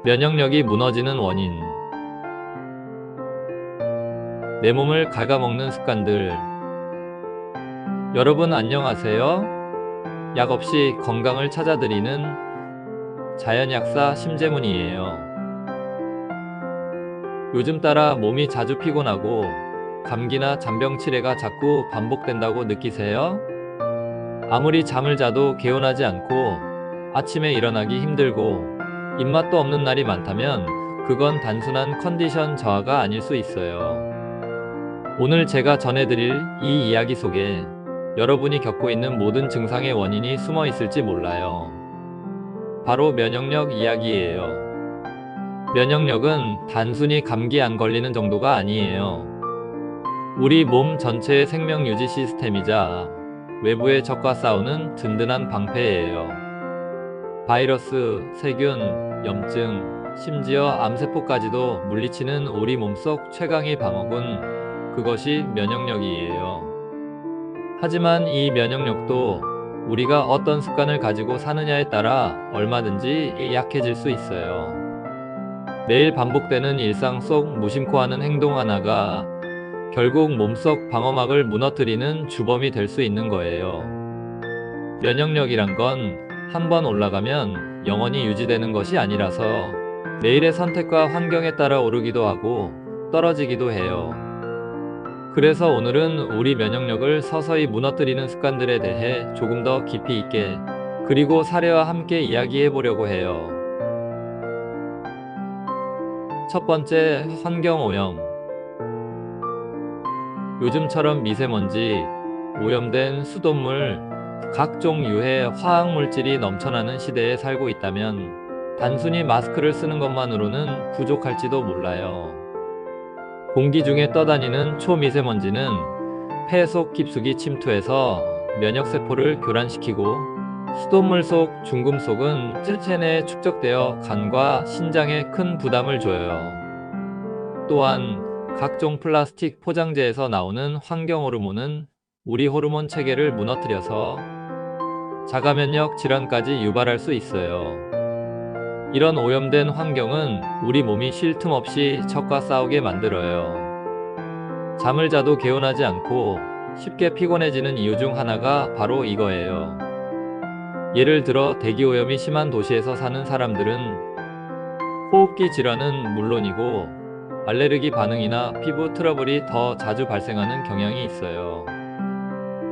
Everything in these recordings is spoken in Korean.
면역력이 무너지는 원인. 내 몸을 갉아먹는 습관들. 여러분 안녕하세요. 약 없이 건강을 찾아드리는 자연약사 심재문이에요. 요즘 따라 몸이 자주 피곤하고 감기나 잔병 치레가 자꾸 반복된다고 느끼세요? 아무리 잠을 자도 개운하지 않고 아침에 일어나기 힘들고 입맛도 없는 날이 많다면 그건 단순한 컨디션 저하가 아닐 수 있어요. 오늘 제가 전해드릴 이 이야기 속에 여러분이 겪고 있는 모든 증상의 원인이 숨어 있을지 몰라요. 바로 면역력 이야기예요. 면역력은 단순히 감기 안 걸리는 정도가 아니에요. 우리 몸 전체의 생명 유지 시스템이자 외부의 적과 싸우는 든든한 방패예요. 바이러스, 세균, 염증, 심지어 암세포까지도 물리치는 우리 몸속 최강의 방어군, 그것이 면역력이에요. 하지만 이 면역력도 우리가 어떤 습관을 가지고 사느냐에 따라 얼마든지 약해질 수 있어요. 매일 반복되는 일상 속 무심코 하는 행동 하나가 결국 몸속 방어막을 무너뜨리는 주범이 될 수 있는 거예요. 면역력이란 건 한 번 올라가면 영원히 유지되는 것이 아니라서 매일의 선택과 환경에 따라 오르기도 하고 떨어지기도 해요. 그래서 오늘은 우리 면역력을 서서히 무너뜨리는 습관들에 대해 조금 더 깊이 있게 그리고 사례와 함께 이야기해 보려고 해요. 첫 번째, 환경오염. 요즘처럼 미세먼지, 오염된 수돗물, 각종 유해 화학물질이 넘쳐나는 시대에 살고 있다면 단순히 마스크를 쓰는 것만으로는 부족할지도 몰라요. 공기 중에 떠다니는 초미세먼지는 폐 속 깊숙이 침투해서 면역세포를 교란시키고 수돗물 속 중금속은 체내에 축적되어 간과 신장에 큰 부담을 줘요. 또한 각종 플라스틱 포장재에서 나오는 환경호르몬은 우리 호르몬 체계를 무너뜨려서 자가면역 질환까지 유발할 수 있어요. 이런 오염된 환경은 우리 몸이 쉴 틈 없이 적과 싸우게 만들어요. 잠을 자도 개운하지 않고 쉽게 피곤해지는 이유 중 하나가 바로 이거예요. 예를 들어 대기오염이 심한 도시에서 사는 사람들은 호흡기 질환은 물론이고 알레르기 반응이나 피부 트러블이 더 자주 발생하는 경향이 있어요.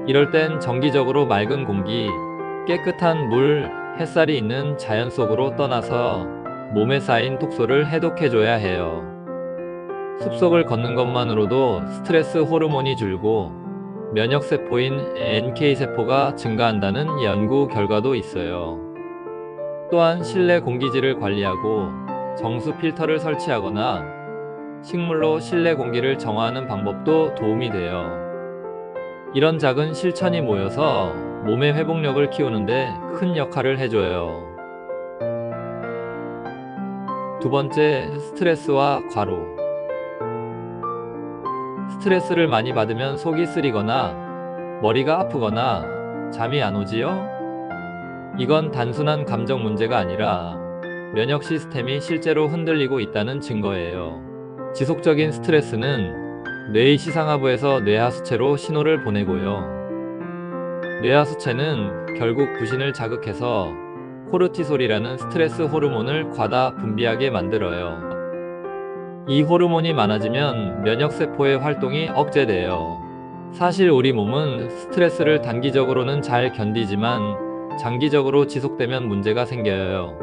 이럴 땐 정기적으로 맑은 공기, 깨끗한 물, 햇살이 있는 자연 속으로 떠나서 몸에 쌓인 독소를 해독해줘야 해요. 숲속을 걷는 것만으로도 스트레스 호르몬이 줄고 면역세포인 NK세포가 증가한다는 연구 결과도 있어요. 또한 실내 공기질을 관리하고 정수 필터를 설치하거나 식물로 실내 공기를 정화하는 방법도 도움이 돼요. 이런 작은 실천이 모여서 몸의 회복력을 키우는데 큰 역할을 해줘요. 두 번째, 스트레스와 과로. 스트레스를 많이 받으면 속이 쓰리거나 머리가 아프거나 잠이 안 오지요? 이건 단순한 감정 문제가 아니라 면역 시스템이 실제로 흔들리고 있다는 증거예요. 지속적인 스트레스는 뇌의 시상하부에서 뇌하수체로 신호를 보내고요. 뇌하수체는 결국 부신을 자극해서 코르티솔이라는 스트레스 호르몬을 과다 분비하게 만들어요. 이 호르몬이 많아지면 면역세포의 활동이 억제돼요. 사실 우리 몸은 스트레스를 단기적으로는 잘 견디지만 장기적으로 지속되면 문제가 생겨요.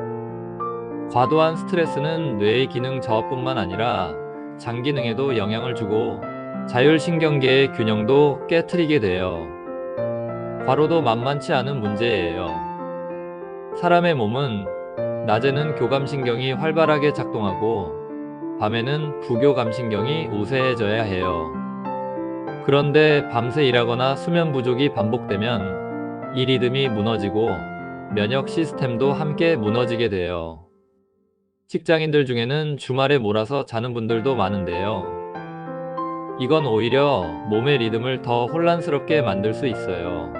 과도한 스트레스는 뇌의 기능 저하뿐만 아니라 장기능에도 영향을 주고 자율신경계의 균형도 깨트리게 돼요. 과로도 만만치 않은 문제예요. 사람의 몸은 낮에는 교감신경이 활발하게 작동하고 밤에는 부교감신경이 우세해져야 해요. 그런데 밤새 일하거나 수면 부족이 반복되면 이 리듬이 무너지고 면역 시스템도 함께 무너지게 돼요. 직장인들 중에는 주말에 몰아서 자는 분들도 많은데요. 이건 오히려 몸의 리듬을 더 혼란스럽게 만들 수 있어요.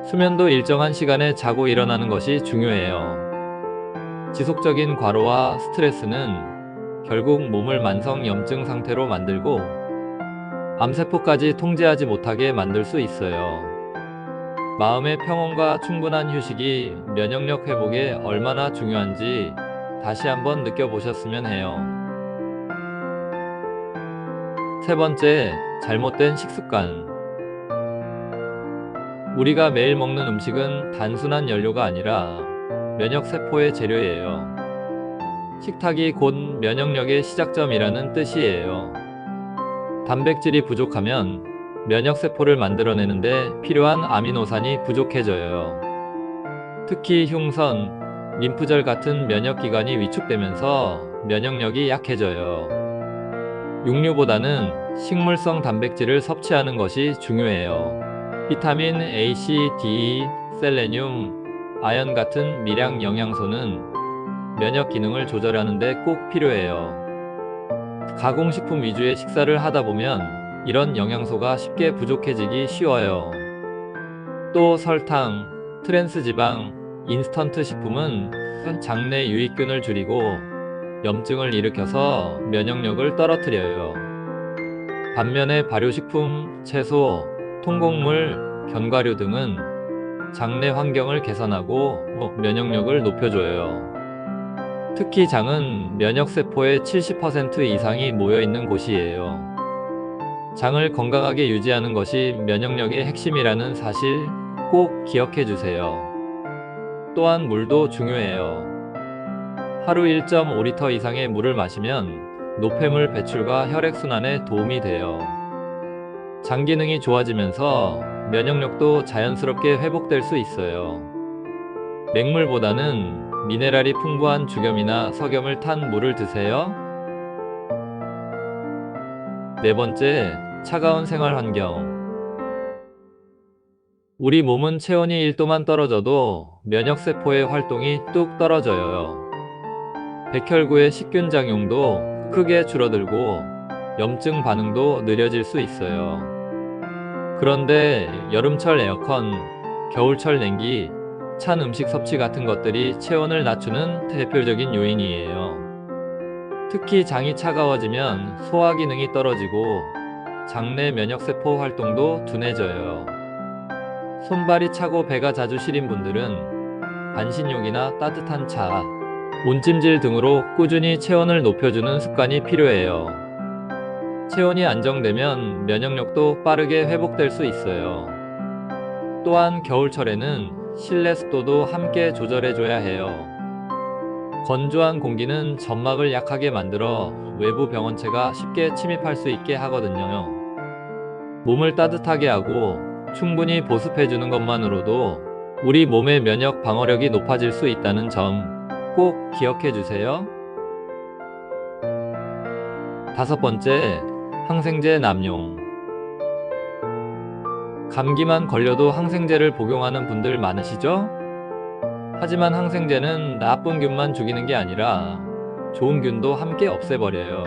수면도 일정한 시간에 자고 일어나는 것이 중요해요. 지속적인 과로와 스트레스는 결국 몸을 만성 염증 상태로 만들고 암세포까지 통제하지 못하게 만들 수 있어요. 마음의 평온과 충분한 휴식이 면역력 회복에 얼마나 중요한지 다시 한번 느껴보셨으면 해요. 세 번째, 잘못된 식습관. 우리가 매일 먹는 음식은 단순한 연료가 아니라 면역세포의 재료예요. 식탁이 곧 면역력의 시작점이라는 뜻이에요. 단백질이 부족하면 면역세포를 만들어내는데 필요한 아미노산이 부족해져요. 특히 흉선, 림프절 같은 면역기관이 위축되면서 면역력이 약해져요. 육류보다는 식물성 단백질을 섭취하는 것이 중요해요. 비타민 A, C, D, 셀레늄, 아연 같은 미량 영양소는 면역 기능을 조절하는 데 꼭 필요해요. 가공식품 위주의 식사를 하다 보면 이런 영양소가 쉽게 부족해지기 쉬워요. 또 설탕, 트랜스지방, 인스턴트 식품은 장내 유익균을 줄이고 염증을 일으켜서 면역력을 떨어뜨려요. 반면에 발효식품, 채소, 통곡물, 견과류 등은 장내 환경을 개선하고 면역력을 높여줘요. 특히 장은 면역세포의 70% 이상이 모여있는 곳이에요. 장을 건강하게 유지하는 것이 면역력의 핵심이라는 사실 꼭 기억해 주세요. 또한 물도 중요해요. 하루 1.5리터 이상의 물을 마시면 노폐물 배출과 혈액순환에 도움이 돼요. 장 기능이 좋아지면서 면역력도 자연스럽게 회복될 수 있어요. 맹물보다는 미네랄이 풍부한 죽염이나 석염을 탄 물을 드세요. 네 번째, 차가운 생활 환경. 우리 몸은 체온이 1도만 떨어져도 면역세포의 활동이 뚝 떨어져요. 백혈구의 식균 장용도 크게 줄어들고 염증 반응도 느려질 수 있어요. 그런데 여름철 에어컨, 겨울철 냉기, 찬 음식 섭취 같은 것들이 체온을 낮추는 대표적인 요인이에요. 특히 장이 차가워지면 소화 기능이 떨어지고 장내 면역세포 활동도 둔해져요. 손발이 차고 배가 자주 시린 분들은 반신욕이나 따뜻한 차, 온찜질 등으로 꾸준히 체온을 높여주는 습관이 필요해요. 체온이 안정되면 면역력도 빠르게 회복될 수 있어요. 또한 겨울철에는 실내 습도도 함께 조절해줘야 해요. 건조한 공기는 점막을 약하게 만들어 외부 병원체가 쉽게 침입할 수 있게 하거든요. 몸을 따뜻하게 하고 충분히 보습해주는 것만으로도 우리 몸의 면역 방어력이 높아질 수 있다는 점 꼭 기억해주세요. 다섯 번째, 항생제 남용. 감기만 걸려도 항생제를 복용하는 분들 많으시죠? 하지만 항생제는 나쁜 균만 죽이는 게 아니라 좋은 균도 함께 없애버려요.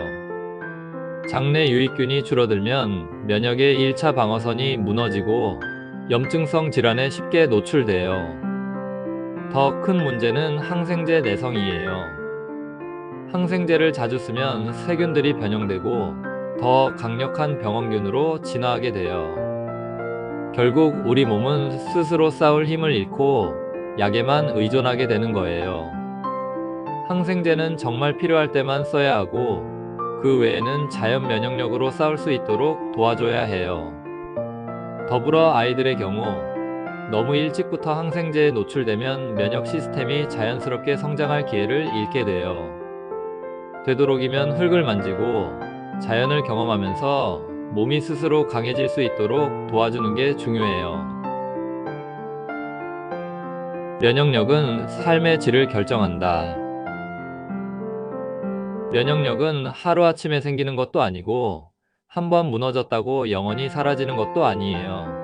장내 유익균이 줄어들면 면역의 1차 방어선이 무너지고 염증성 질환에 쉽게 노출돼요. 더 큰 문제는 항생제 내성이에요. 항생제를 자주 쓰면 세균들이 변형되고 더 강력한 병원균으로 진화하게 돼요. 결국 우리 몸은 스스로 싸울 힘을 잃고 약에만 의존하게 되는 거예요. 항생제는 정말 필요할 때만 써야 하고 그 외에는 자연 면역력으로 싸울 수 있도록 도와줘야 해요. 더불어 아이들의 경우 너무 일찍부터 항생제에 노출되면 면역 시스템이 자연스럽게 성장할 기회를 잃게 돼요. 되도록이면 흙을 만지고 자연을 경험하면서 몸이 스스로 강해질 수 있도록 도와주는 게 중요해요. 면역력은 삶의 질을 결정한다. 면역력은 하루아침에 생기는 것도 아니고 한번 무너졌다고 영원히 사라지는 것도 아니에요.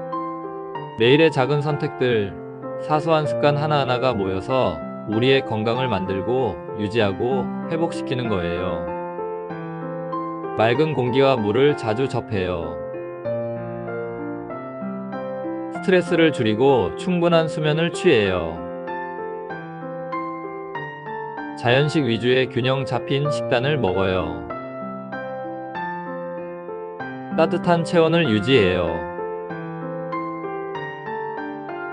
매일의 작은 선택들, 사소한 습관 하나하나가 모여서 우리의 건강을 만들고 유지하고 회복시키는 거예요. 맑은 공기와 물을 자주 접해요. 스트레스를 줄이고 충분한 수면을 취해요. 자연식 위주의 균형 잡힌 식단을 먹어요. 따뜻한 체온을 유지해요.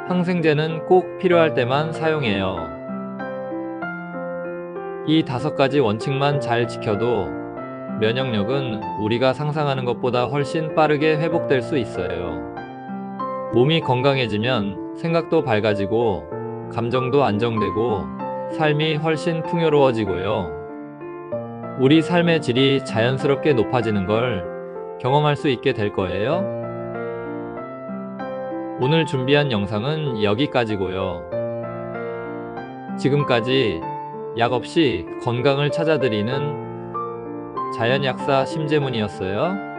항생제는 꼭 필요할 때만 사용해요. 이 5가지 원칙만 잘 지켜도 면역력은 우리가 상상하는 것보다 훨씬 빠르게 회복될 수 있어요. 몸이 건강해지면 생각도 밝아지고 감정도 안정되고 삶이 훨씬 풍요로워지고요. 우리 삶의 질이 자연스럽게 높아지는 걸 경험할 수 있게 될 거예요. 오늘 준비한 영상은 여기까지고요. 지금까지 약 없이 건강을 찾아드리는 자연약사 심재문이었어요.